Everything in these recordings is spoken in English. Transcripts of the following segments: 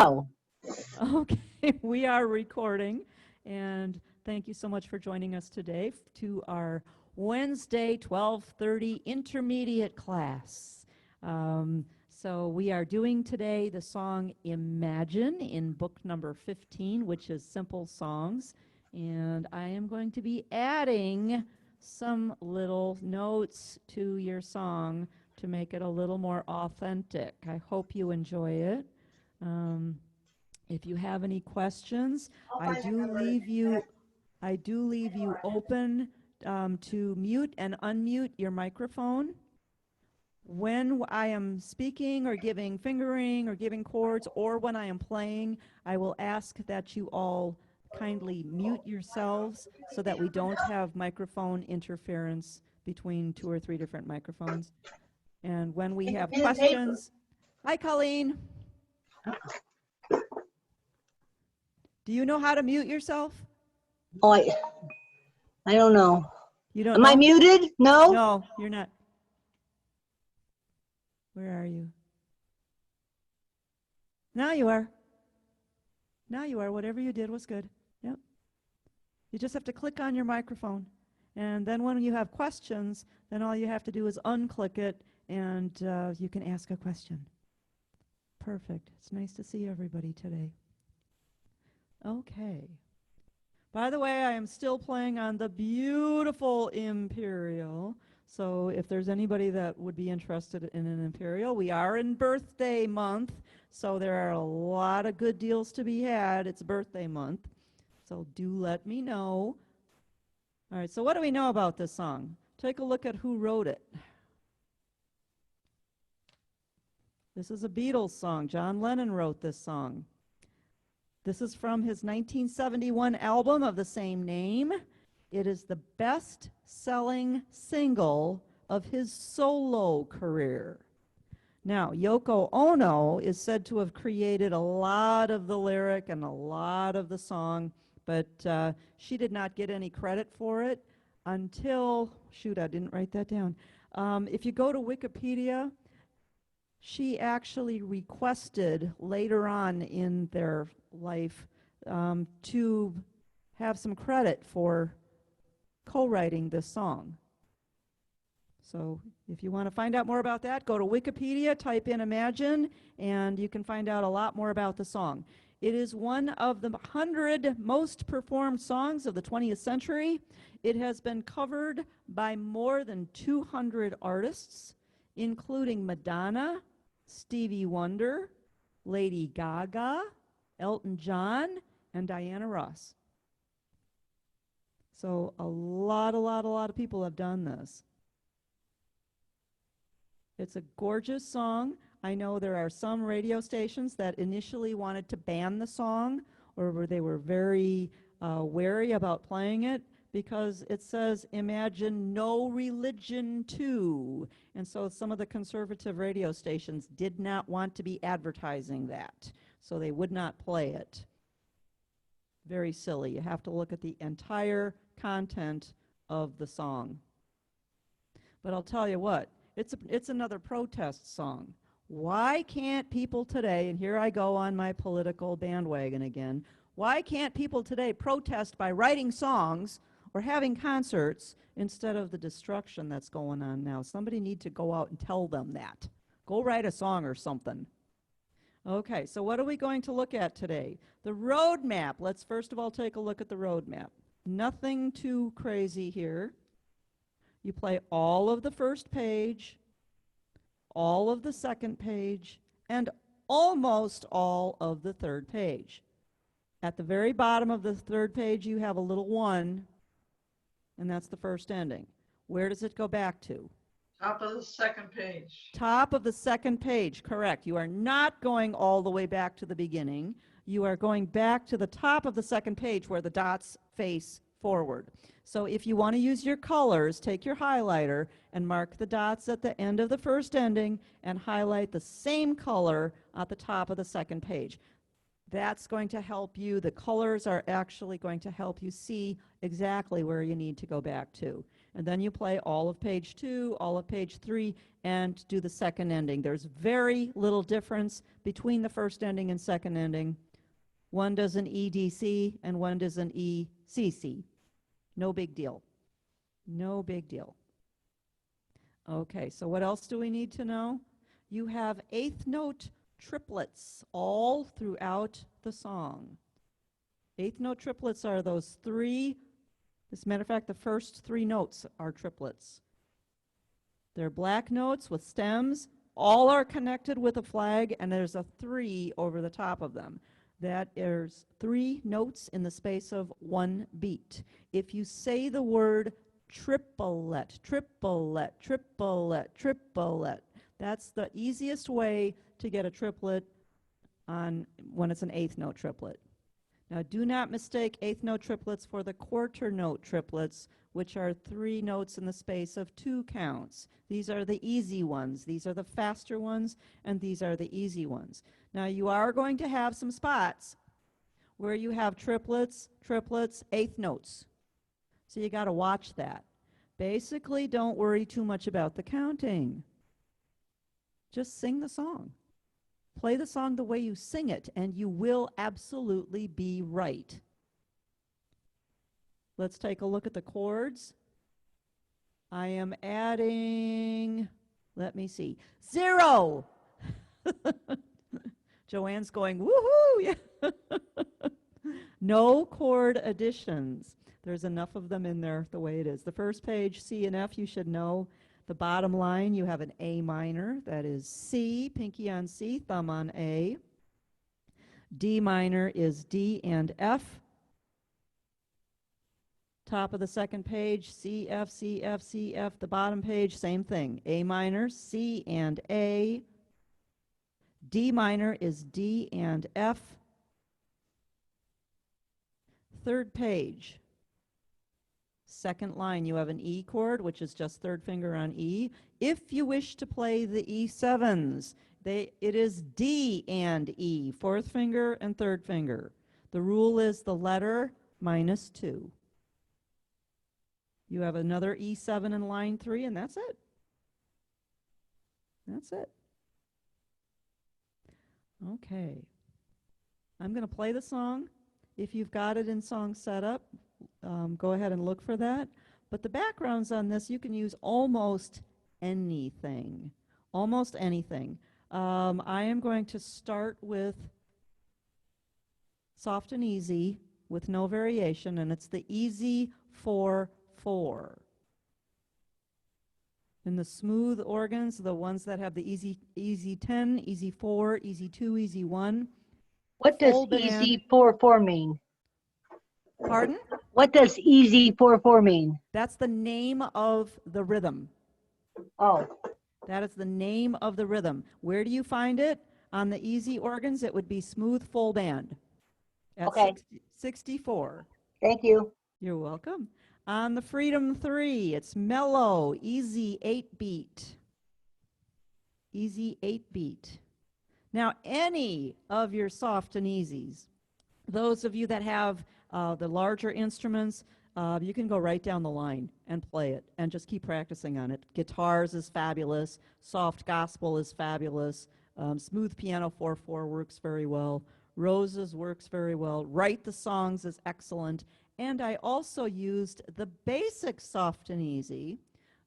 go. Okay, we are recording, and thank you so much for joining us today to our Wednesday 12:30 intermediate class. So we are doing today the song Imagine in book number 15, which is Simple Songs, and I am going to be adding some little notes to your song to make it a little more authentic. I hope you enjoy it. If you have any questions, I do leave you open to mute and unmute your microphone. When I am speaking or giving fingering or giving chords, or when I am playing, I will ask that you all kindly mute yourselves so that we don't have microphone interference between 2 or 3 different microphones. And when we have questions, hi Colleen. Do you know how to mute yourself? Oh, I don't know. You don't Am know? I muted? No? No, you're not. Where are you? Now you are. Now you are. Whatever you did was good. Yep. You just have to click on your microphone. And then when you have questions, then all you have to do is unclick it, and you can ask a question. Perfect. It's nice to see everybody today. Okay. By the way, I am still playing on the beautiful Imperial. So if there's anybody that would be interested in an Imperial, we are in birthday month, so there are a lot of good deals to be had. It's birthday month, so do let me know. All right, so what do we know about this song? Take a look at who wrote it. This is a Beatles song. John Lennon wrote this song. This is from his 1971 album of the same name. It is the best-selling single of his solo career. Now, Yoko Ono is said to have created a lot of the lyric and a lot of the song, but she did not get any credit for it until, shoot, I didn't write that down. If you go to Wikipedia, she actually requested later on in their life to have some credit for co-writing this song. So if you want to find out more about that, go to Wikipedia, type in Imagine, and you can find out a lot more about the song. It is one of the 100 most performed songs of the 20th century. It has been covered by more than 200 artists, including Madonna, Stevie Wonder, Lady Gaga, Elton John, and Diana Ross. So a lot of people have done this. It's a gorgeous song. I know there are some radio stations that initially wanted to ban the song, or they were very wary about playing it because it says, imagine no religion too. And so some of the conservative radio stations did not want to be advertising that, so they would not play it. Very silly. You have to look at the entire content of the song. But I'll tell you what, it's another protest song. Why can't people today, and here I go on my political bandwagon again, why can't people today protest by writing songs or having concerts instead of the destruction that's going on now? Somebody need to go out and tell them that. Go write a song or something. Okay, so what are we going to look at today? The road map. Let's first of all take a look at the road map. Nothing too crazy here. You play all of the first page, all of the second page, and almost all of the third page. At the very bottom of the third page, you have a little 1, and that's the first ending. Where does it go back to? Top of the second page. Top of the second page, correct. You are not going all the way back to the beginning. You are going back to the top of the second page where the dots face forward. So if you want to use your colors, take your highlighter and mark the dots at the end of the first ending and highlight the same color at the top of the second page. That's going to help you. The colors are actually going to help you see exactly where you need to go back to. And then you play all of page 2, all of page 3, and do the second ending. There's very little difference between the first ending and second ending. One does an EDC and one does an ECC. No big deal. No big deal. Okay, so what else do we need to know? You have eighth note triplets all throughout the song. Eighth note triplets are those three. As a matter of fact, the first 3 notes are triplets. They're black notes with stems. All are connected with a flag, and there's a 3 over the top of them. That is 3 notes in the space of 1 beat. If you say the word triplet, triplet, triplet, triplet, that's the easiest way to get a triplet on when it's an eighth note triplet. Now, do not mistake eighth note triplets for the quarter note triplets, which are 3 notes in the space of 2 counts. These are the easy ones. These are the faster ones, and these are the easy ones. Now, you are going to have some spots where you have triplets, triplets, eighth notes. So you got to watch that. Basically, don't worry too much about the counting. Just sing the song. Play the song the way you sing it, and you will absolutely be right. Let's take a look at the chords. I am adding, let me see, 0. Joanne's going, woohoo! Yeah. No chord additions. There's enough of them in there the way it is. The first page, C and F, you should know. The bottom line, you have an A minor. That is C, pinky on C, thumb on A. D minor is D and F. Top of the second page, C, F, C, F, C, F. The bottom page, same thing. A minor, C and A. D minor is D and F. Third page. Second line, you have an E chord, which is just third finger on E. If you wish to play the E7s, it is D and E, fourth finger and third finger. The rule is the letter minus 2. You have another E7 in line 3, and that's it. That's it. Okay. I'm going to play the song. If you've got it in song setup, go ahead and look for that. But the backgrounds on this, you can use almost anything. Almost anything. I am going to start with soft and easy with no variation, and it's the easy 4/4. And the smooth organs, the ones that have the easy 10, easy 4, easy 2, easy 1. What does Full band. easy 4/4 mean? Pardon? What does easy 4/4 mean? That's the name of the rhythm. Oh, That is the name of the rhythm. Where do you find it? On the easy organs, it would be smooth full band at Okay. 64. thank you. You're welcome. On the Freedom 3, it's mellow, easy 8-beat. Easy 8-beat. Now, any of your soft and easies, those of you that have the larger instruments, you can go right down the line and play it and just keep practicing on it. Guitars is fabulous. Soft gospel is fabulous. Smooth piano 4/4 works very well. Roses works very well. Write the songs is excellent. And I also used the basic soft and easy,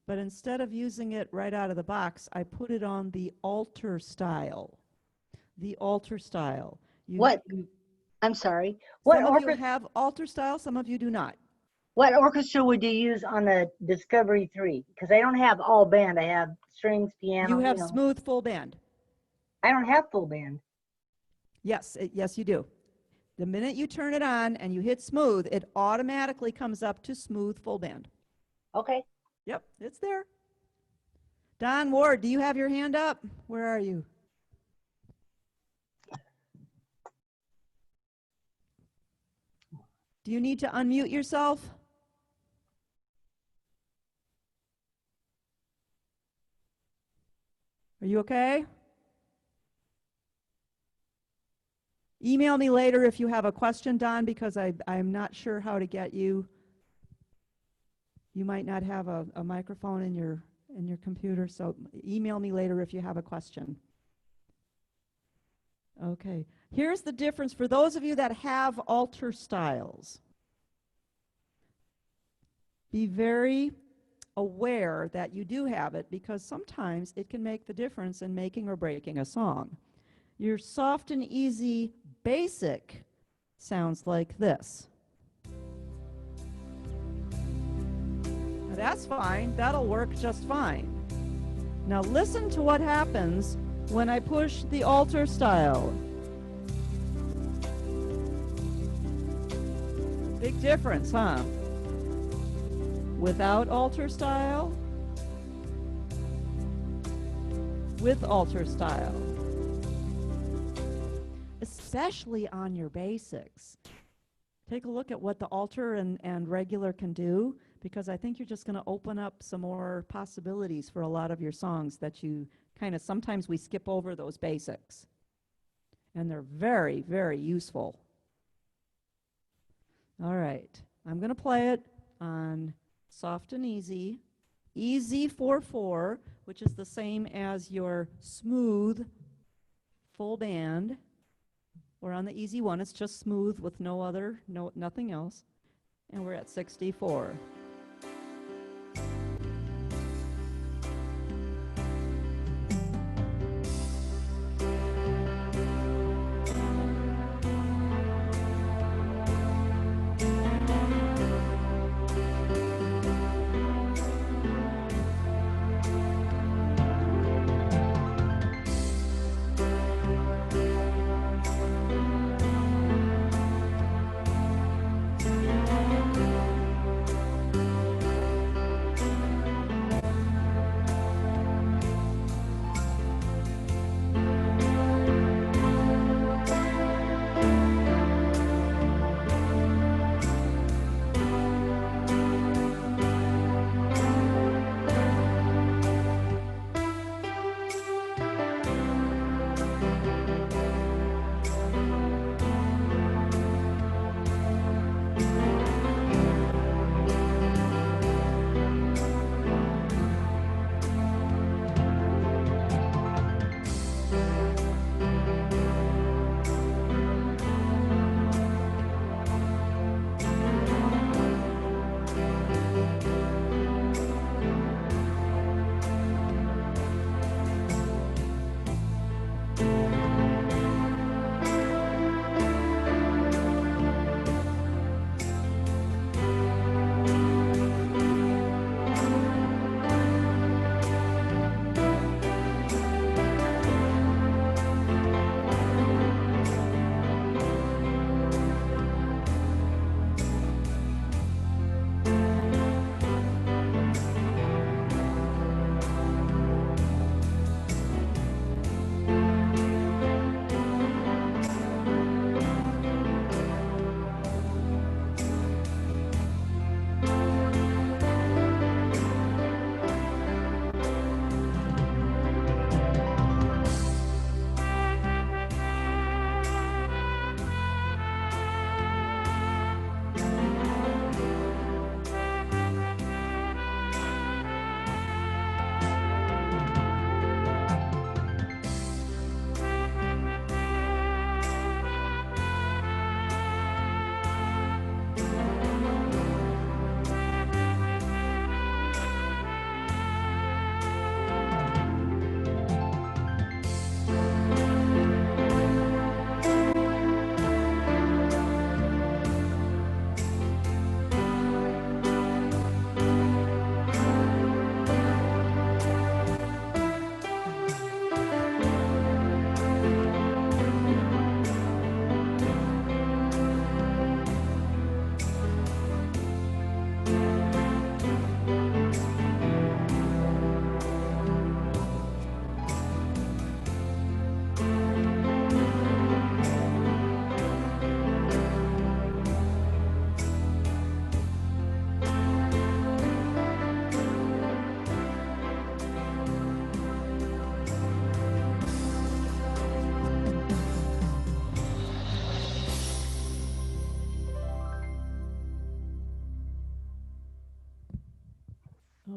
but instead of using it right out of the box, I put it on the altar style. The altar style. I'm sorry. What Some of you orchestra? have altar style, some of you do not. What orchestra would you use on the Discovery 3? Because I don't have all band. I have strings, piano. You have know. smooth full band. I don't have full band. Yes, yes you do. The minute you turn it on and you hit smooth, it automatically comes up to smooth full band. Okay. Yep, it's there. Don Ward, do you have your hand up? Where are you? Do you need to unmute yourself? Are you okay? Email me later if you have a question, Don, because I'm not sure how to get you. You might not have a microphone in your computer, so email me later if you have a question. Okay, here's the difference for those of you that have altar styles. Be very aware that you do have it, because sometimes it can make the difference in making or breaking a song. Your soft and easy basic sounds like this. Now that's fine. That'll work just fine. Now listen to what happens when I push the altar style. Big difference, huh? Without altar style, with altar style. Especially on your basics. Take a look at what the altar and regular can do, because I think you're just going to open up some more possibilities for a lot of your songs that you kind of, sometimes we skip over those basics. And they're very, very useful. All right, I'm going to play it on soft and easy, easy 4/4, which is the same as your smooth full band, or on the easy one, it's just smooth with nothing else, and we're at 64.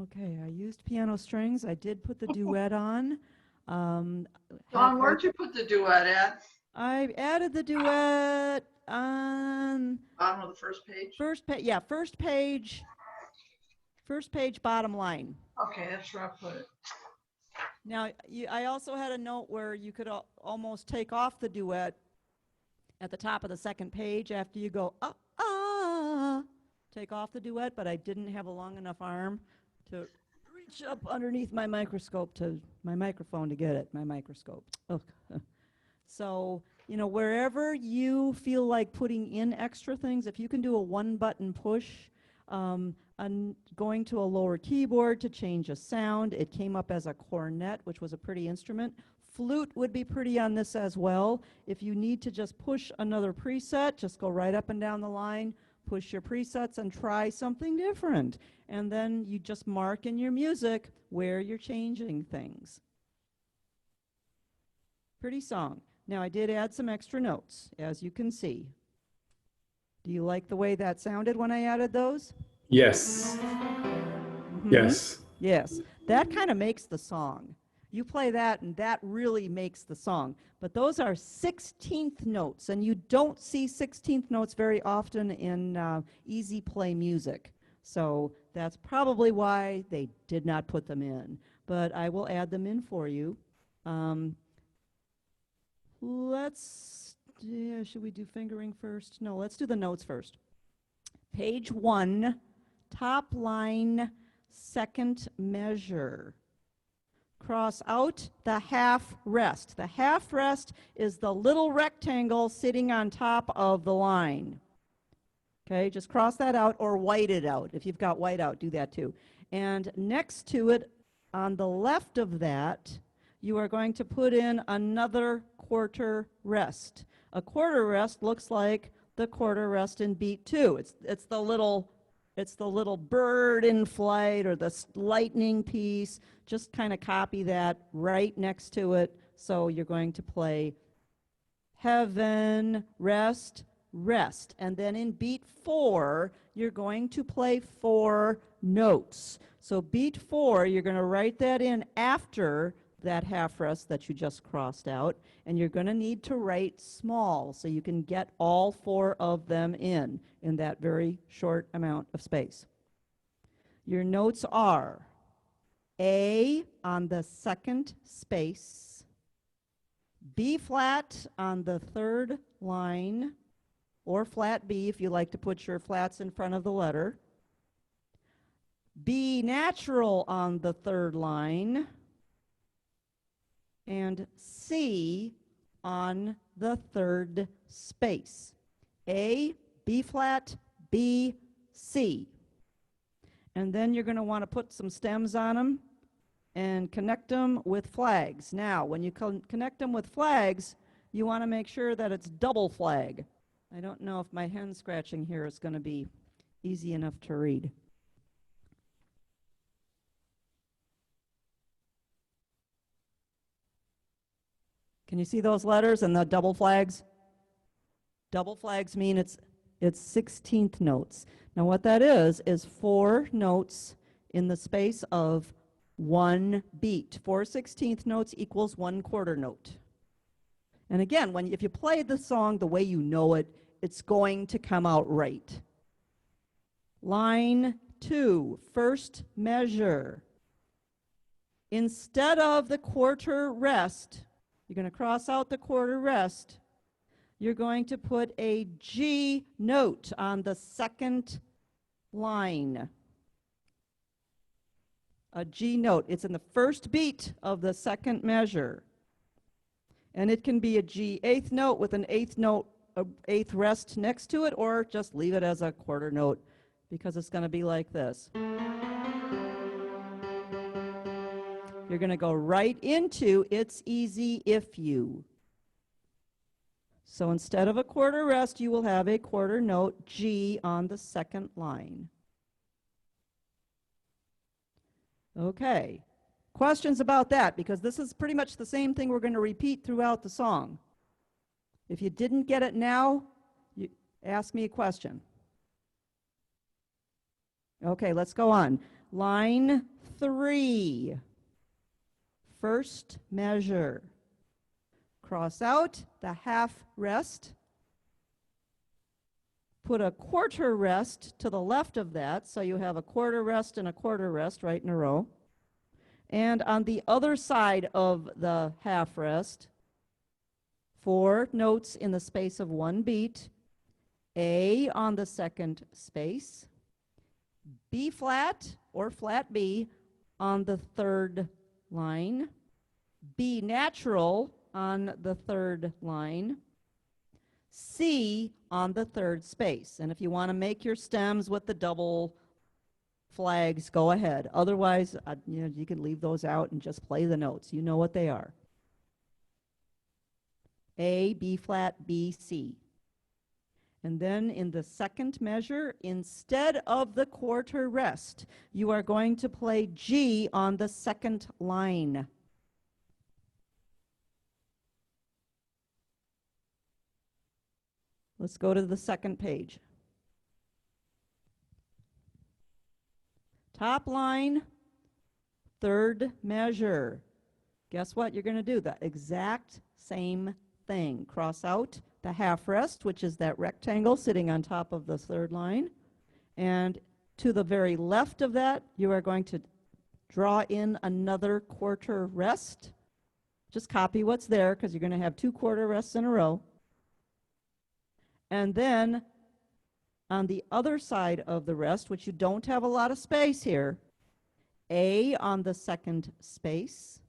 Okay, I used piano strings. I did put the duet on. Dawn, halfway- where'd you put the duet at? I added the duet on Bottom of the first page? first page. Yeah, first page, bottom line. Okay, that's where I put it. Now, I also had a note where you could almost take off the duet at the top of the second page after you go, take off the duet, but I didn't have a long enough arm to reach up underneath my microphone to get it, my microscope. Ugh. So, wherever you feel like putting in extra things, if you can do a one-button push, on going to a lower keyboard to change a sound, it came up as a cornet, which was a pretty instrument. Flute would be pretty on this as well. If you need to just push another preset, just go right up and down the line, push your presets and try something different. And then you just mark in your music where you're changing things. Pretty song. Now I did add some extra notes, as you can see. Do you like the way that sounded when I added those? Yes. Mm-hmm. Yes. Yes. That kind of makes the song. You play that and that really makes the song. But those are 16th notes, and you don't see 16th notes very often in easy play music. So that's probably why they did not put them in. But I will add them in for you. Should we do fingering first? No, let's do the notes first. Page 1, top line, second measure. Cross out the half rest. The half rest is the little rectangle sitting on top of the line. Okay, just cross that out or white it out. If you've got white out, do that too. And next to it, on the left of that, you are going to put in another quarter rest. A quarter rest looks like the quarter rest in beat 2. It's the little bird in flight or the lightning piece. Just kind of copy that right next to it. So you're going to play heaven, rest, rest. And then in beat 4, you're going to play 4 notes. So beat 4, you're going to write that in after that half rest that you just crossed out, and you're going to need to write small so you can get all 4 of them in that very short amount of space. Your notes are A on the second space, B flat on the third line, or flat B if you like to put your flats in front of the letter, B natural on the third line, and C on the third space. A, B flat, B, C. And then you're going to want to put some stems on them and connect them with flags. Now, when you connect them with flags, you want to make sure that it's double flag. I don't know if my hand scratching here is going to be easy enough to read. Can you see those letters and the double flags? Double flags mean it's 16th notes. Now what that is 4 notes in the space of 1 beat. 4 16th notes equals 1 quarter note. And again, if you play the song the way you know it, it's going to come out right. Line 2, first measure. Instead of the quarter rest, you're going to cross out the quarter rest. You're going to put a G note on the second line. A G note. It's in the first beat of the second measure. And it can be a G eighth note with an eighth note, eighth rest next to it, or just leave it as a quarter note because it's going to be like this. You're going to go right into It's Easy If You. So instead of a quarter rest, you will have a quarter note G on the second line. Okay. Questions about that? Because this is pretty much the same thing we're going to repeat throughout the song. If you didn't get it now, ask me a question. Okay, let's go on. line 3, first measure. Cross out the half rest. Put a quarter rest to the left of that, so you have a quarter rest and a quarter rest right in a row. And on the other side of the half rest, 4 notes in the space of 1 beat, A on the second space, B flat or flat B on the third line, B natural on the third line, C on the third space. And if you want to make your stems with the double flags, go ahead. Otherwise, you can leave those out and just play the notes. You know what they are. A, B flat, B, C. And then in the second measure, instead of the quarter rest, you are going to play G on the second line. Let's go to the second page. Top line, third measure. Guess what you're going to do? The exact same thing. Cross out the half rest, which is that rectangle sitting on top of the third line. And to the very left of that, you are going to draw in another quarter rest. Just copy what's there because you're going to have 2 quarter rests in a row. And then on the other side of the rest, which you don't have a lot of space here, A on the second space,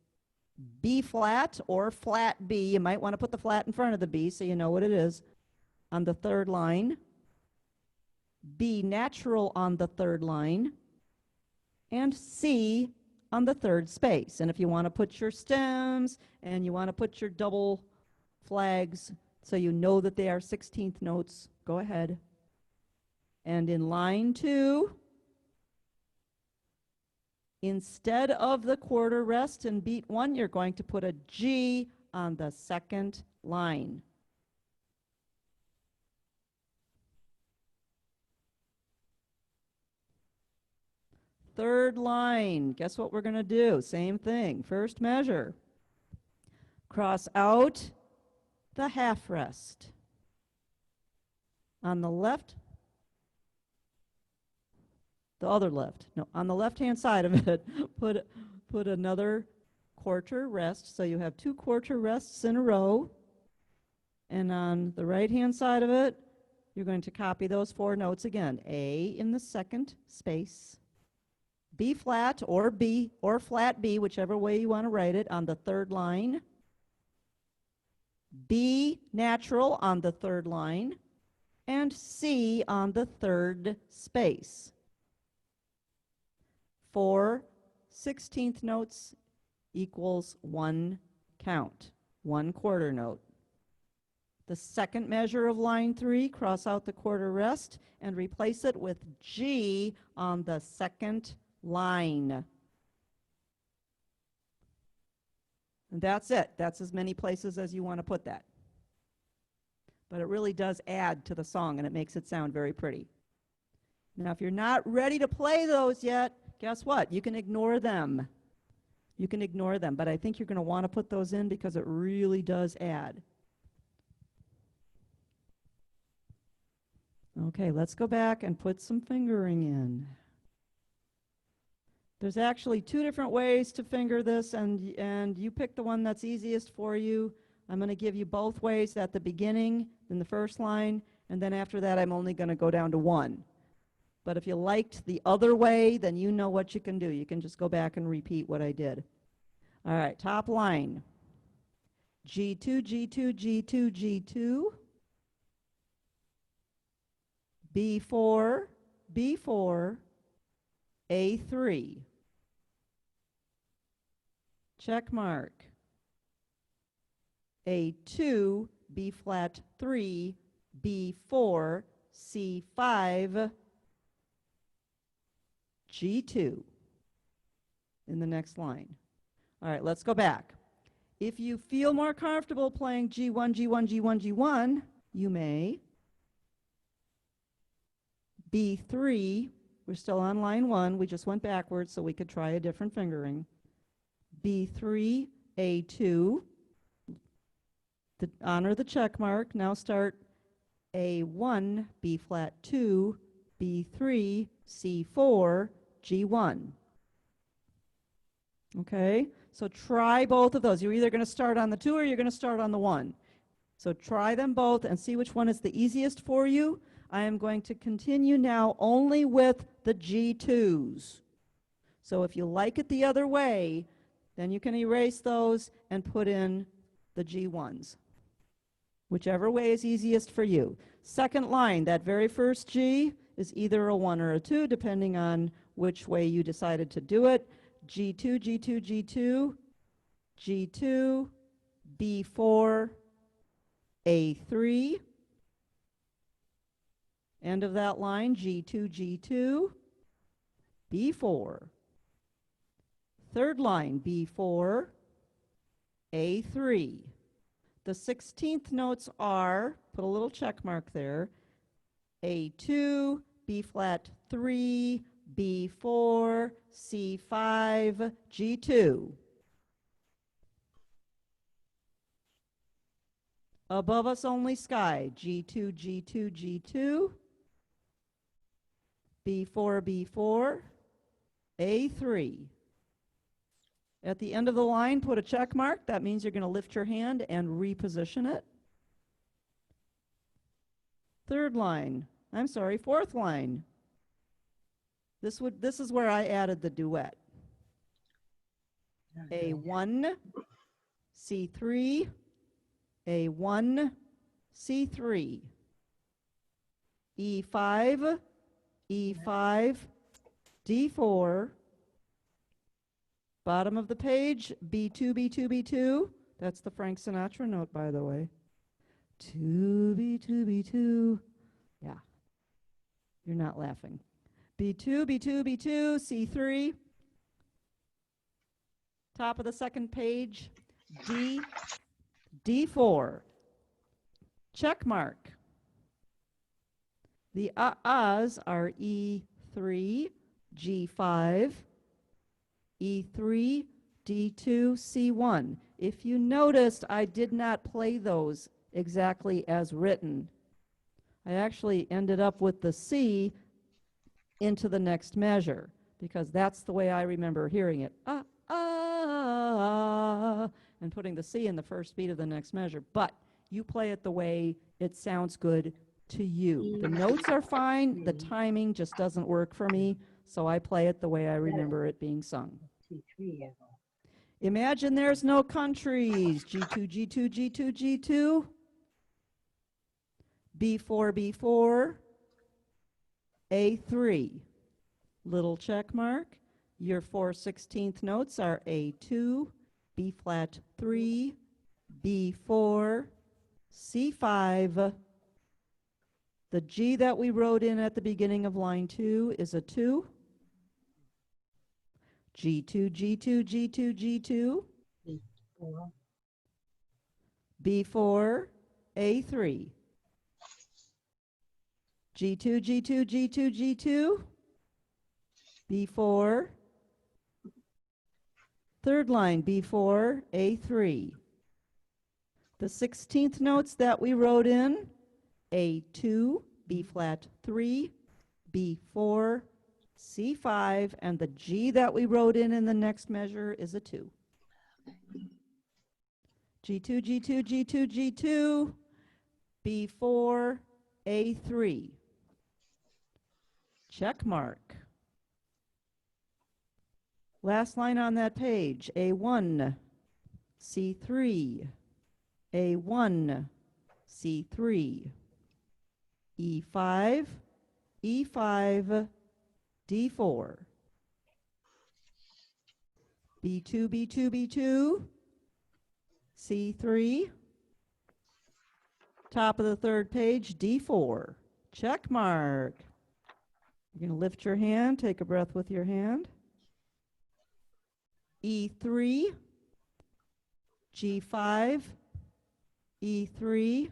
B flat or flat B, you might want to put the flat in front of the B so you know what it is, on the third line, B natural on the third line, and C on the third space. And if you want to put your stems and you want to put your double flags so you know that they are 16th notes, go ahead. And in line 2, instead of the quarter rest in beat 1, you're going to put a G on the second line. Third line, guess what we're going to do? Same thing. First measure. Cross out the half rest. On the left, the other left, no, on the left-hand side of it, put another quarter rest, so you have 2 quarter rests in a row. And on the right-hand side of it, you're going to copy those 4 notes again. A in the second space, B flat or B or flat B, whichever way you want to write it, on the third line, B natural on the third line, and C on the third space. 4 16th notes equals 1 count, 1 quarter note. The second measure of line 3, cross out the quarter rest and replace it with G on the second line. And that's it. That's as many places as you want to put that. But it really does add to the song, and it makes it sound very pretty. Now, if you're not ready to play those yet, guess what? You can ignore them. You can ignore them, but I think you're going to want to put those in because it really does add. Okay, let's go back and put some fingering in. There's actually 2 different ways to finger this, and you pick the one that's easiest for you. I'm going to give you both ways at the beginning, in the first line, and then after that I'm only going to go down to 1. But if you liked the other way, then you know what you can do. You can just go back and repeat what I did. All right, top line. G2, G2, G2, G2. B4, B4, A3. Check mark. A2, B flat 3, B4, C5, G2 in the next line. All right, let's go back. If you feel more comfortable playing G1, G1, G1, G1, you may. B3, We're still on line 1. We just went backwards so we could try a different fingering. B3, A2. Honor the check mark. Now start A1, B flat 2, B3, C4, G1. Okay, so try both of those. You're either going to start on the 2 or you're going to start on the 1. So try them both and see which one is the easiest for you. I am going to continue now only with the G2s. So if you like it the other way, then you can erase those and put in the G1s. Whichever way is easiest for you. Second line, that very first G is either a 1 or a 2, depending on which way you decided to do it. G2, G2, G2, G2, B4, A3. End of that line, G2, G2, B4. Third line, B4, A3. The 16th notes are, put a little check mark there, A2, B flat 3, B4, C5, G2. Above us only sky, G2, G2, G2, B4, B4, A3. At the end of the line, put a check mark. That means you're going to lift your hand and reposition it. Third line, I'm sorry, fourth line. This is where I added the duet. A1, C3, A1, C3, E5, E5, D4, bottom of the page, B2, B2, B2. That's the Frank Sinatra note, by the way. 2, B2, B2. Yeah, you're not laughing. B2, B2, B2, C3. Top of the second page, D, D4. Check mark. The ahs are E3, G5, E3, D2, C1. If you noticed, I did not play those exactly as written. I actually ended up with the C into the next measure because that's the way I remember hearing it. And putting the C in the first beat of the next measure. But you play it the way it sounds good to you. The notes are fine, the timing just doesn't work for me, so I play it the way I remember it being sung. Imagine there's no countries. G2, G2, G2, G2. B4, B4. A3. Little check mark. Your 4/16 notes are A2, B flat 3, B4, C5. The G that we wrote in at the beginning of line 2 is a 2. G2, G2, G2, G2. B4, A3. G2, G2, G2, G2. B4. Third line, B4, A3. The 16th notes that we wrote in, A2, B flat 3, B4, C5, and the G that we wrote in the next measure is a 2. G2, G2, G2, G2, B4, A3. Check mark. Last line on that page, A1, C3, A1, C3, E5, E5, D4, B2, B2, B2, C3, top of the third page, D4, check mark. You're going to lift your hand, take a breath with your hand. E3, G5, E3,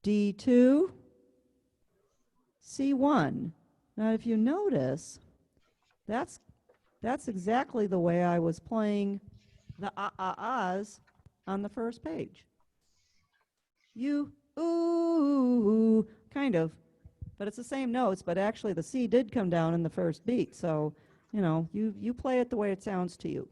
D2, C1. Now, if you notice, that's exactly the way I was playing the ahs on the first page. You, ooh, kind of. But it's the same notes, but actually the C did come down in the first beat. So, you know, you play it the way it sounds to you.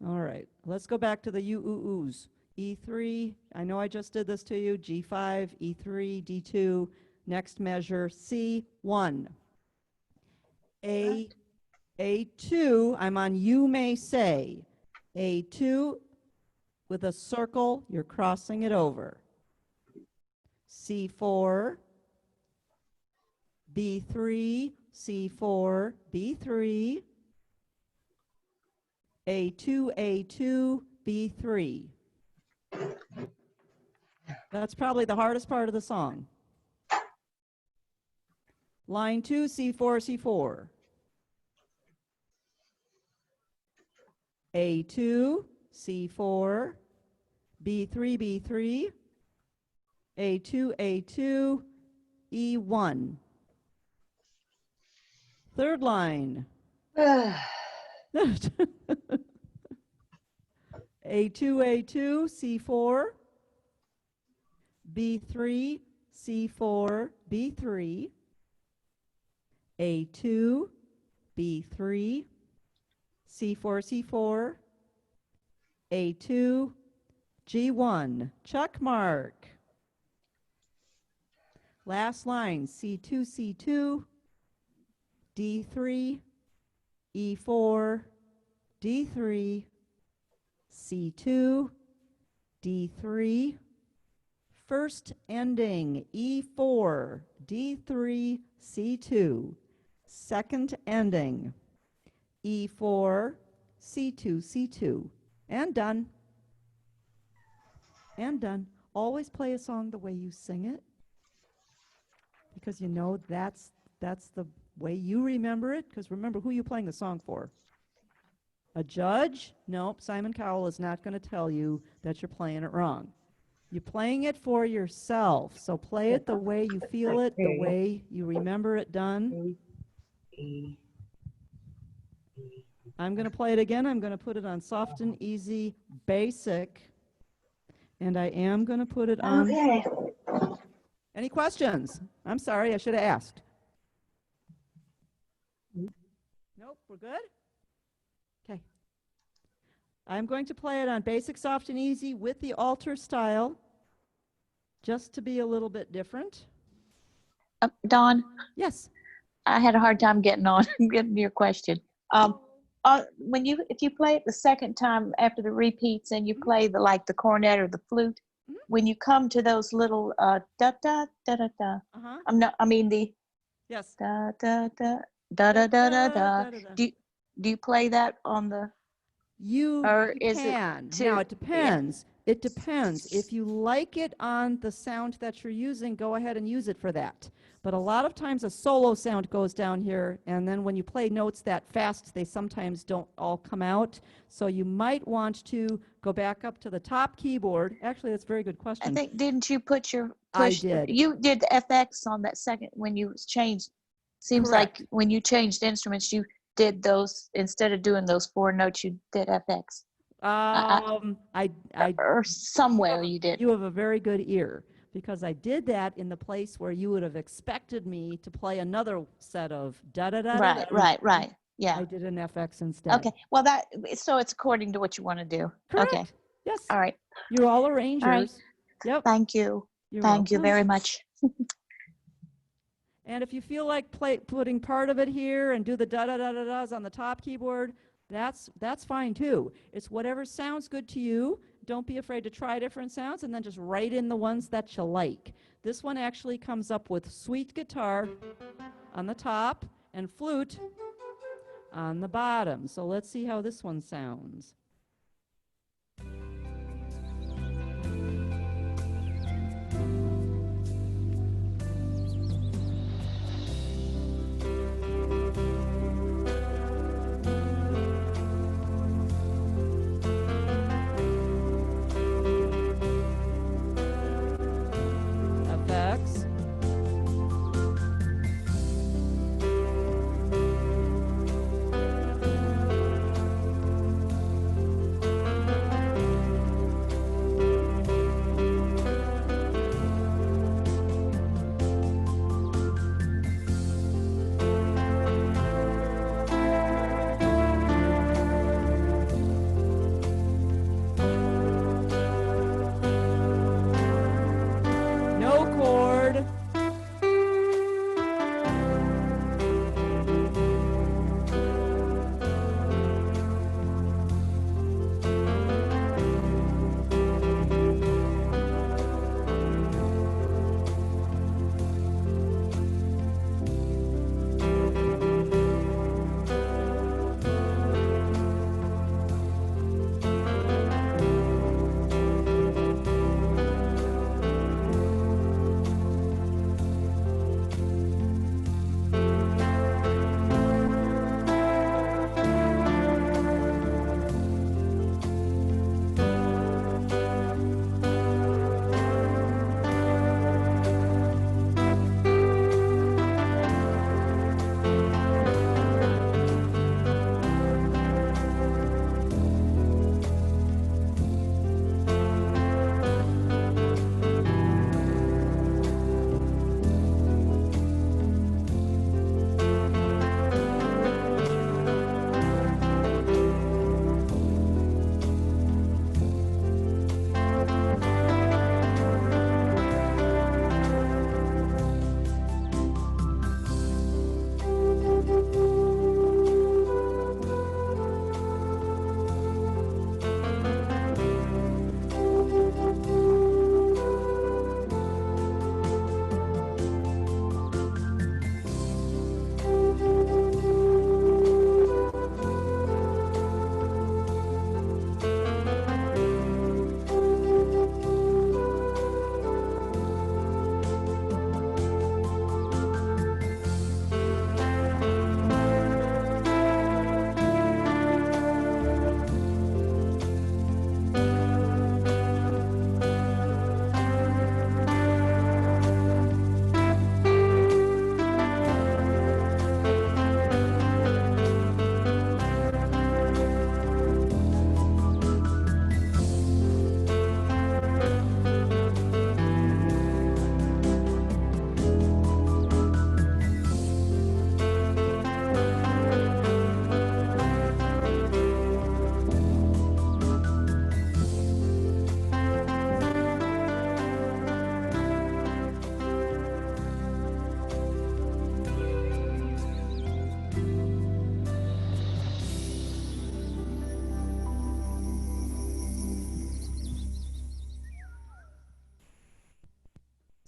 All right, let's go back to the oohs. E3, I know I just did this to you. G5, E3, D2, next measure, C1. A2, I'm on you may say. A2 with a circle, you're crossing it over. C4, B3, C4, B3, A2, B3. That's probably the hardest part of the song. Line 2, C4, C4. A2, C4, B3, B3, A2, A2, E1. Third line. A2, A2, C4, B3, C4, B3, A2, B3, C4, C4, A2, G1, check mark. Last line, C2, C2, D3, E4, D3, C2, D3, first ending, E4, D3, C2, second ending, E4, C2, C2, and done. And done. Always play a song the way you sing it, because you know that's the way you remember it, because remember who you're playing the song for. A judge? Nope, Simon Cowell is not going to tell you that you're playing it wrong. You're playing it for yourself, so play it the way you feel it, the way you remember it done. I'm going to play it again. I'm going to put it on soft and easy basic, and I am going to put it on. Okay. Any questions? I'm sorry, I should have asked. Nope, we're good? Okay. I'm going to play it on basic, soft, and easy with the alter style, just to be a little bit different. Dawn, Yes. I had a hard time getting your question. If you play it the second time after the repeats and you play the cornet or the flute, when you come to those little da da da da da, Yes. da da da da da da da. Do you play that on the? You is can. it Now, it depends. It depends. If you like it on the sound that you're using, go ahead and use it for that. But a lot of times a solo sound goes down here, and then when you play notes that fast, they sometimes don't all come out. So you might want to go back up to the top keyboard. Actually, that's a very good question. I think, didn't you put your I did. You did the FX on that second when you changed. Seems Correct. like when you changed instruments, you did those instead of doing those 4 notes, you did FX. Or somewhere you did. You have a very good ear, because I did that in the place where you would have expected me to play another set of da-da-da. Right. Yeah. I did an FX instead. Okay. Well, so it's according to what you want to do. Correct. Okay. Yes. All right. You're all arrangers. All right. Yep. Thank you. Thank you very much. And if you feel like putting part of it here and do the da-da-da-da-das on the top keyboard, that's fine too. It's whatever sounds good to you. Don't be afraid to try different sounds, and then just write in the ones that you like. This one actually comes up with sweet guitar on the top and flute on the bottom. So let's see how this one sounds. FX.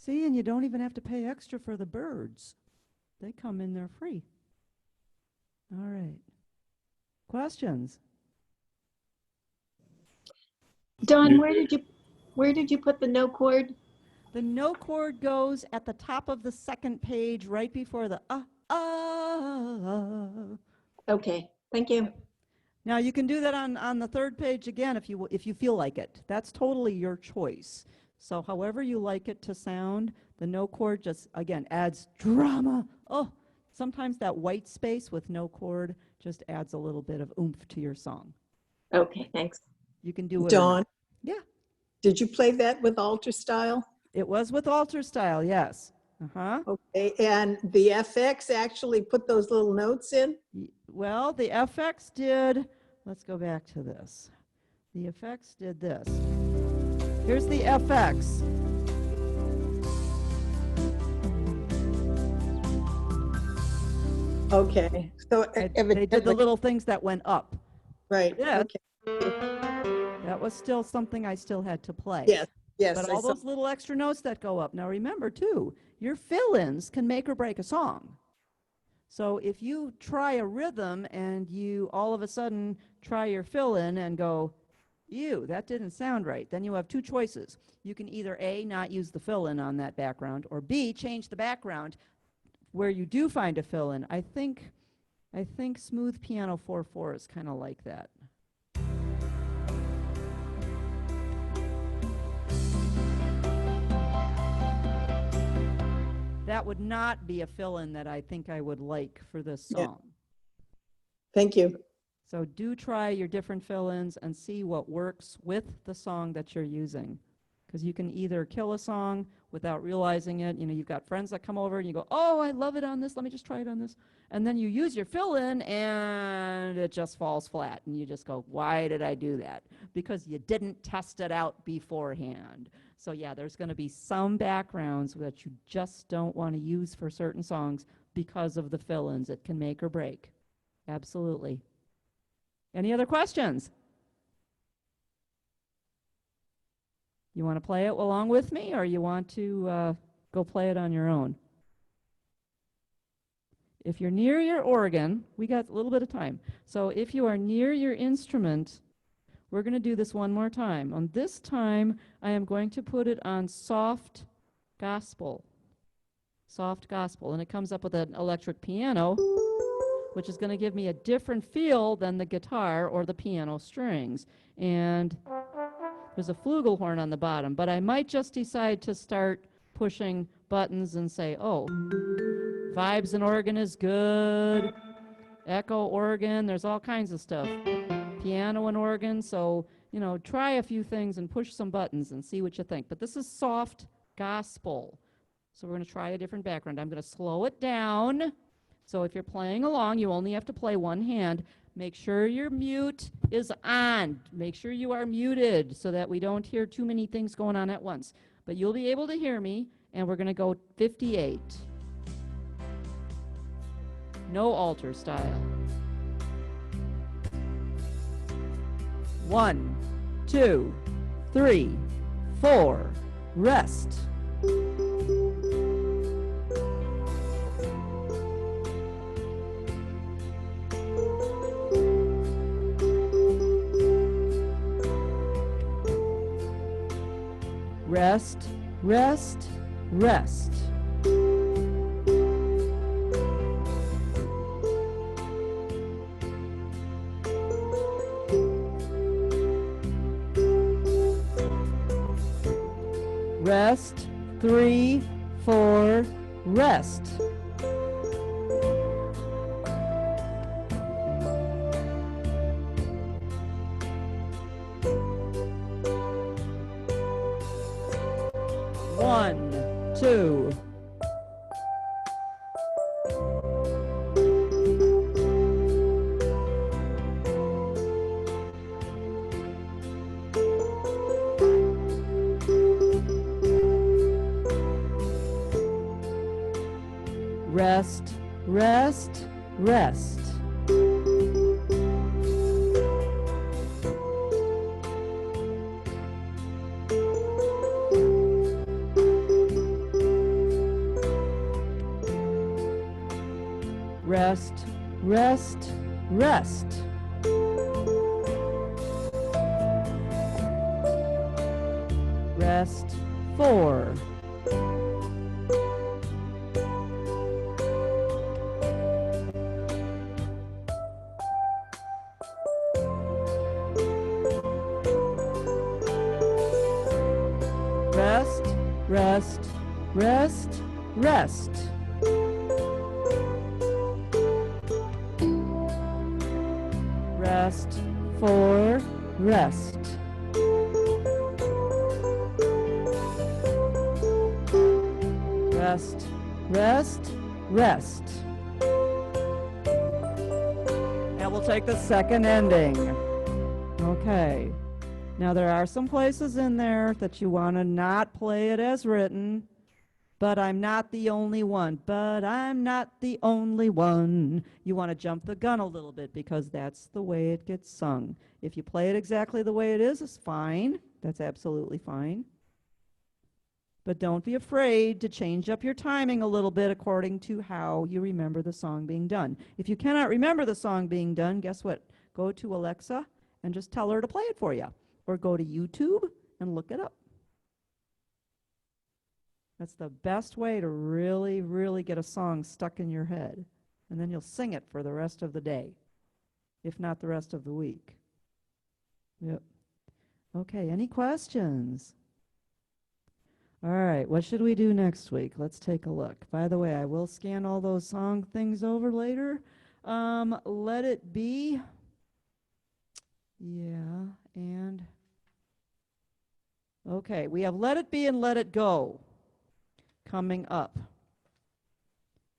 See, and you don't even have to pay extra for the birds. They come in there free. All right. Questions? Dawn, where did you put the no chord? The no chord goes at the top of the second page, right before the Okay, thank you. Now you can do that on the third page again if you feel like it. That's totally your choice. So however you like it to sound, the no chord just again adds drama. Oh, sometimes that white space with no chord just adds a little bit of oomph to your song. Okay, thanks. You can do it. Dawn, Yeah. did you play that with alter style? It was with alter style, yes. Uh-huh. Okay, and the FX actually put those little notes in? Well, the FX did, let's go back to this. The FX did this. Here's the FX. Okay, so They did the little things that went up. right, Yeah. okay, That was still something I still had to play. yes, yes. But I all saw- those little extra notes that go up. Now remember too, your fill-ins can make or break a song. So if you try a rhythm and you all of a sudden try your fill-in and go, ew, that didn't sound right, then you have two choices. You can either A, not use the fill-in on that background, or B, change the background where you do find a fill-in. I think Smooth Piano 4/4 is kind of like that. That would not be a fill-in that I think I would like for this Yeah. song. Thank you. So do try your different fill-ins and see what works with the song that you're using. Because you can either kill a song without realizing it. You know, you've got friends that come over and you go, oh, I love it on this. Let me just try it on this. And then you use your fill-in and it just falls flat. And you just go, why did I do that? Because you didn't test it out beforehand. So yeah, there's going to be some backgrounds that you just don't want to use for certain songs because of the fill-ins. It can make or break. Absolutely. Any other questions? You want to play it along with me, or you want to go play it on your own? If you're near your organ, we got a little bit of time. So if you are near your instrument, we're going to do this one more time. On this time, I am going to put it on soft gospel. Soft gospel. And it comes up with an electric piano, which is going to give me a different feel than the guitar or the piano strings. And there's a flugelhorn on the bottom, but I might just decide to start pushing buttons and say, oh, vibes and organ is good, echo organ, there's all kinds of stuff. Piano and organ, so, you know, try a few things and push some buttons and see what you think. But this is soft gospel. So we're going to try a different background. I'm going to slow it down. So if you're playing along, you only have to play one hand. Make sure your mute is on. Make sure you are muted so that we don't hear too many things going on at once. But you'll be able to hear me, and we're going to go 58. No alter style. 1, 2, 3, 4, rest. Rest, rest, rest. Rest, 3, 4, rest. One, two. Rest, rest, rest. rest, rest, rest. Rest 4. Rest, rest, rest, rest. Rest 4, rest. Rest, rest, rest. And we'll take the second ending. Okay. Now there are some places in there that you want to not play it as written. But I'm not the only one. But I'm not the only one. You want to jump the gun a little bit because that's the way it gets sung. If you play it exactly the way it is, it's fine. That's absolutely fine. But don't be afraid to change up your timing a little bit according to how you remember the song being done. If you cannot remember the song being done, guess what? Go to Alexa and just tell her to play it for you. Or go to YouTube and look it up. That's the best way to really, really get a song stuck in your head. And then you'll sing it for the rest of the day, if not the rest of the week. Yep. Okay, any questions? All right, what should we do next week? Let's take a look. By the way, I will scan all those song things over later. Let It Be. Yeah, and... Okay, we have Let It Be and Let It Go coming up.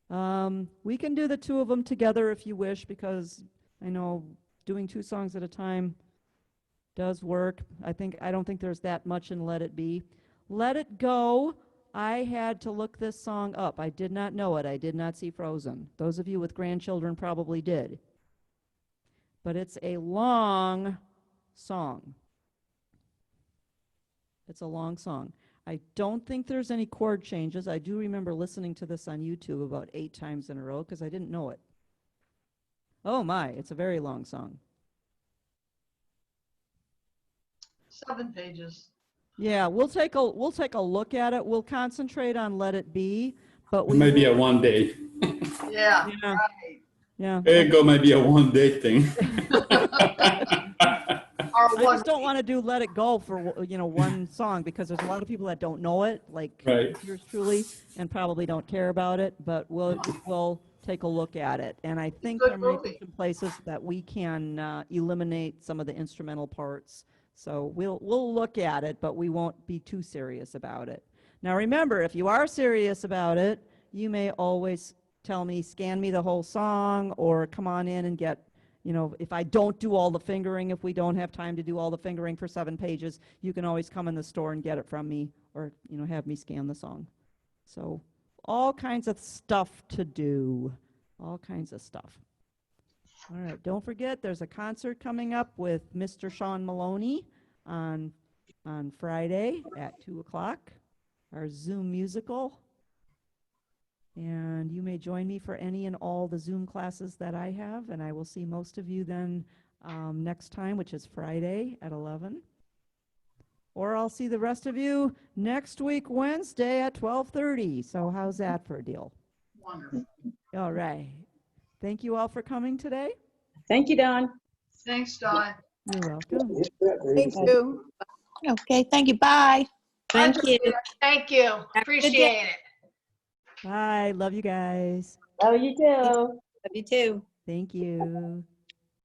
We can do the two of them together if you wish, because I know doing 2 songs at a time does work. I don't think there's that much in Let It Be. Let It Go, I had to look this song up. I did not know it. I did not see Frozen. Those of you with grandchildren probably did. But it's a long song. It's a long song. I don't think there's any chord changes. I do remember listening to this on YouTube about 8 times in a row because I didn't know it. Oh my, it's a very long song. 7 pages. Yeah, we'll take a look at it. We'll concentrate on Let It Be, but we Maybe will, a one day. Yeah, Yeah. right. yeah. Ego might be a one day thing. Or I one just don't want to do Let It Go for one song because there's a lot of people that don't know it, like Right. yours truly, and probably don't care about it. But we'll take a look at it, and I think good there might be movie. some places that we can eliminate some of the instrumental parts. So we'll look at it, but we won't be too serious about it. Now remember, if you are serious about it, you may always tell me, scan me the whole song, or come on in and get. If I don't do all the fingering, if we don't have time to do all the fingering for 7 pages, you can always come in the store and get it from me, or, have me scan the song. So all kinds of stuff to do, all kinds of stuff. All right, don't forget, there's a concert coming up with Mr. Sean Maloney on Friday at 2 o'clock, our Zoom musical. And you may join me for any and all the Zoom classes that I have, and I will see most of you then next time, which is Friday at 11. Or I'll see the rest of you next week, Wednesday at 12:30. So how's that for a deal? Wonderful. All right. Thank you all for coming today. Thank you, Dawn. Thanks, Dawn. You're welcome. Thank you. Okay, thank you. Bye. Thank you. Thank you. Appreciate it. Bye. Love you guys. Oh, you too. Love you too. Thank you.